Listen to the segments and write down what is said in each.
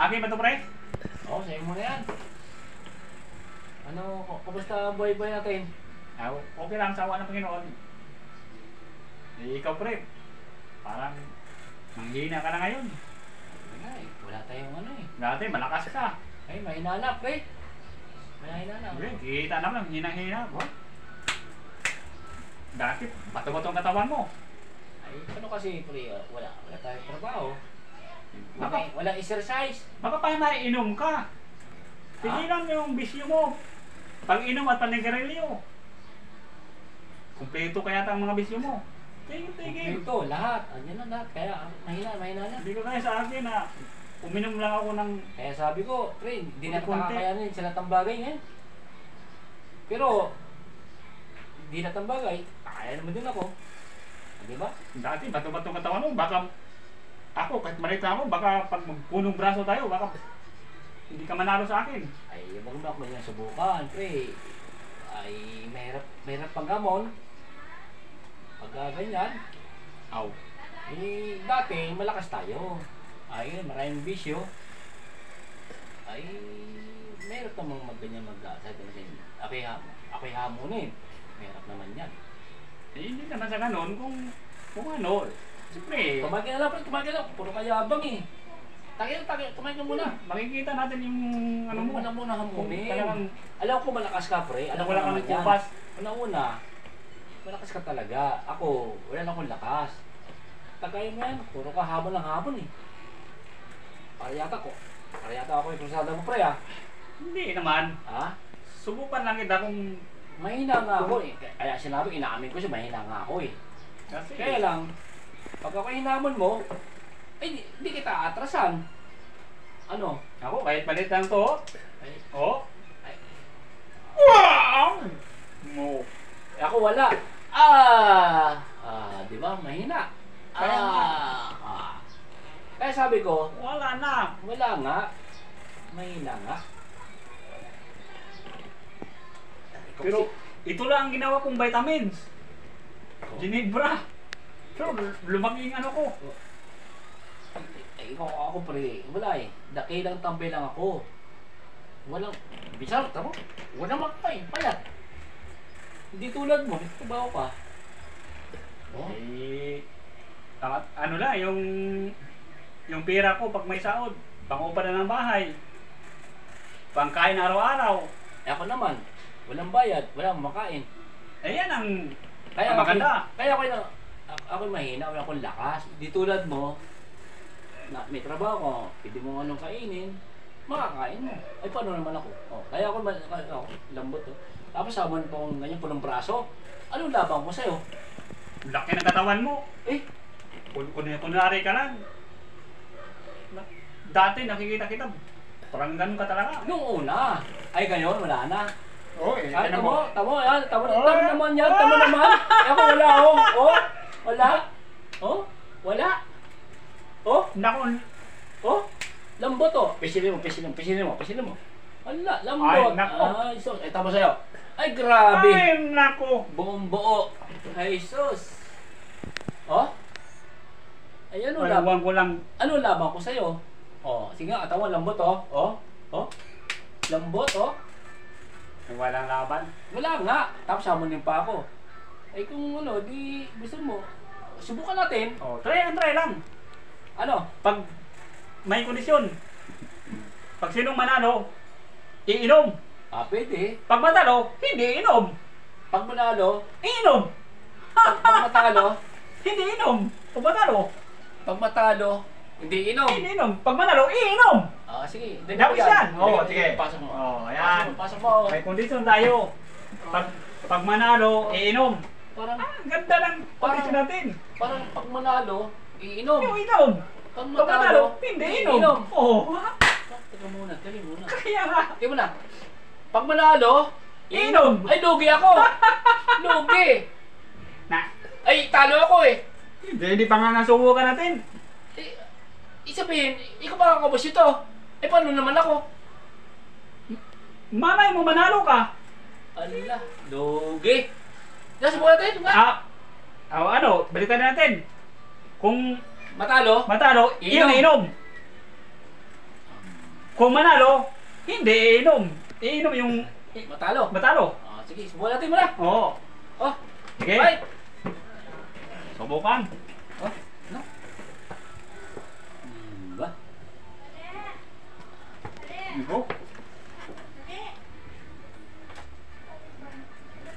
Akin ba ito, pre? Oo, sa'yo mo na yan. Ano, kamusta ang buhay-buhay natin? Okay lang, sa awa ng Panginoon. Ikaw, pre, parang manghina ka na ngayon. Wala eh, wala tayong ano eh. Dati, malakas ka. Ay, mahina na, pre. Mahina na. Kita naman, hinang-hina. Dati, bato-batong katawan mo. Ay, ano kasi, pre, wala tayong trabaho. Baka, Wala exercise. baka pa naiinom ka. Tigilan mo yung bisyo mo. Pag-inom at panigarilyo. Kumpleto kaya ang mga bisyo mo. Tigil. Ito, lahat. Andiyan na lahat. Kaya, mahina na. Hindi ko kaya sa akin na uminom lang ako ng... Kaya sabi ko, pre, hindi na Konti. nakakayanin sila tambagay ngayon. Pero, hindi na tambagay, kaya naman din ako. Di ba? Dati, bato-batong katawan mo. Baka ako, kahit maliit ako, baka pag magpunong braso tayo, baka hindi ka manalo sa akin. Ay, wag mo ako niya subukan, pre. Ay, mahirap panggamon. Pag ganyan, Aw. eh, dati, malakas tayo. Ay, maraming bisyo. Ay, mahirap namang magganyan sabi natin. Ako'y hamunin. Mahirap naman yan. Eh, hindi naman sa ganun kung ano. Siyempre, Tumagin na lang, pre, tumagin na. Puro kayabang eh. Tagin, tumagin ka muna. makikita natin yung ano mo. Muna Kung hamunin. talagang Alam ko malakas ka, pre. Alam ko wala naman kang yan. kupas. Una, malakas ka talaga. Ako, wala na akong lakas. Tagayin mo yan. Puro ka habon ng habon eh. Para yata ako yung krusada mo, pre, ah. Hindi naman. Ha? Subukan lang kita kung... Mahina nga ako eh. Kaya sinabi, inaamin ko siya, mahina nga ako eh. Kasi, Kaya lang, pag ako hinamon mo, ay di kita atrasan. Ano? ako, kahit maliit lang to. Ay, Oh. ay, Wow! Mo. ako wala. Di ba? Mahina. Kaya nga. Kaya sabi ko, Wala na. wala nga. Mahina nga. Pero, ito lang ang ginawa kong vitamins. Ginebra. So, lumaki yung ano ko. Ako pre, wala eh. Dakilang tambay lang ako. Walang, bisar, tamo? Walang makain, payat. Hindi tulad mo, may trabaho ka. Oh? Eh, ano na, yung pera ko pag may sahod, pang-upa na ng bahay. Pangkain araw-araw. Ako naman, walang bayad, walang makain. Eh, yan ang Kaya maganda. Kaya ako mahina, wala akong lakas. Di tulad mo, na may trabaho ko, pwede mo anong kainin, makakain mo. Ay, paano naman ako? Oh, kaya ako, lambot to. Tapos sabon pa akong ganyan, punong braso. Anong labang ko sa'yo? Laki ng katawan mo. Eh, Kunwari ka lang. Dati nakikita kita, parang ganun ka talaga. nung una, ay ganyan, wala na. Oo, eh. Ay, Tignan mo. tamo naman yan, tamo naman. Ako wala, oh, wala. Oh, wala. Oh, Naku, lambot oh. Pisilin mo. Wala, lambot. Ay, nako. Ay, sus. Tama sa'yo. Ay, grabe. ay, naku. Buong buo. Ay, sus. Oh? Ay, ano Ay, labang? huwag ko lang. Ano labang ko sa'yo? Oh, sige nga, katawan, lambot oh. Oh. Lambot oh. Ay, walang laban. Wala nga. Tapos hamonin pa ako. Ay, kung ano, di gusto mo, subukan natin. Oh, try lang. Ano? Pag may kondisyon, pag sinong manalo, iinom. Pwede. Pag matalo, hindi inom. Pag manalo, Iinom. pag matalo, Hindi inom. Pag matalo, hindi inom. hindi inom. Pag manalo, iinom. Sige. Dapat yan. Oo, sige. Pasok mo. Oh, ayan. Pasok mo. May kondisyon tayo. Pag manalo, iinom. Parang, Ang ganda ng kondisyon natin. parang pag manalo, iinom. Yung inom. Pag Pag manalo, matalo, hindi inom. Oo. Teka muna, dali muna. Kaya nga. Di mo na. Pag manalo, Inom. Ay, lugi ako. Lugi. Na. Ay, talo ako eh. Hindi pa nga nasubukan natin. Isabihin, ikaw ba ang kabos ito? Eh, paano naman ako? Malay mo manalo ka. Ala, lugi. Nasubukan natin nga. Ano, balikan natin. Kung Matalo? matalo, Inom. iyon inom. Kung manalo, hindi iinom. Iinom yung Matalo. matalo. Ah, sige, subukan natin muna. Oo. Oh, Sige. bye. Subukan. Oh, ano? Ba? Ibo.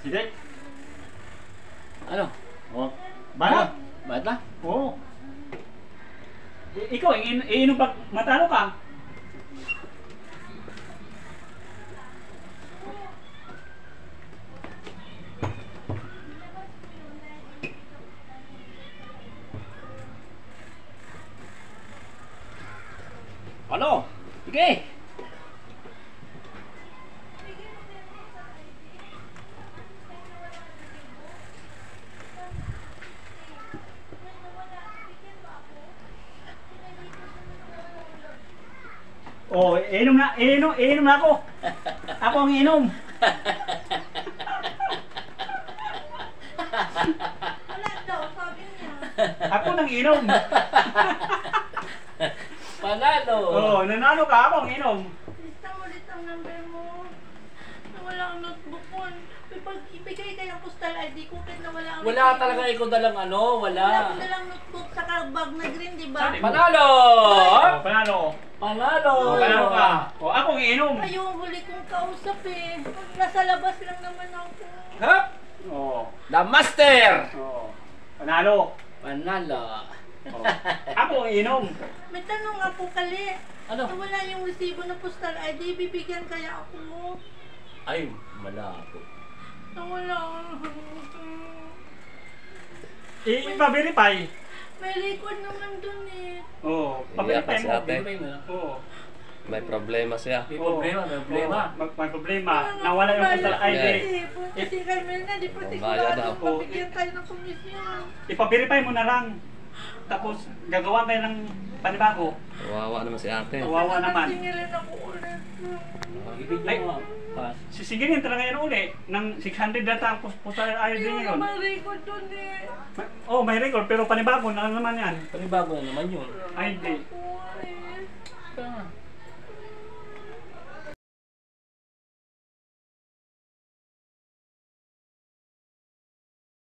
Sige. Ano? Oh. Banat. Bakit na? Oo. Ikaw, iinom pag matalo ka. Ano? Sige. Oh, iinom na ako. Ako ang iinom. Wala daw, sabi niya. Ako nang iinom. Panalo. Oh, nanalo ka, ako ang iinom. Lista mo ulit ang number mo. Nawala ang notebook mo. Pag ibigay ka ng postal ID ko, kahit nawala ang Wala talaga ikaw dalang ano, Wala wala. ko dalang notebook sa bag na green, di ba? Saan eh? Panalo! Oh, panalo. Panalo! Oh, panalo ka. Oh, ako ang iinom. Ayaw ang huli kong kausap eh. Nasa labas lang naman ako. Hop! Oh. The Master! Oh. Panalo. Panalo. Oh. Ako ang iinom. May tanong nga po kali. Ano? Nawala yung resibo ng postal ID, bibigyan kaya ako. Ay, malabo. Nawala. I-verify. May record naman dun eh. Oh, Iyak pa-verify si mo. ate. Oo. May problema siya. May problema, may problema. May problema. Nawala yung postal ID. Kasi kami na, di pa Mamaya daw. sigurado mabigyan tayo ng komisyon. Ipa-verify mo na lang. Tapos gagawa tayo ng panibago. Kawawa naman si ate. Kawawa naman. Singilan ako ulit. Ibig Ay. mo pass. Sisingilin talaga yan uli. Ng 600 data ang postal ID Ayun ngayon. naman record dun eh. Oh, may record pero panibago na naman yan. Panibago na naman yun. ID. Ako.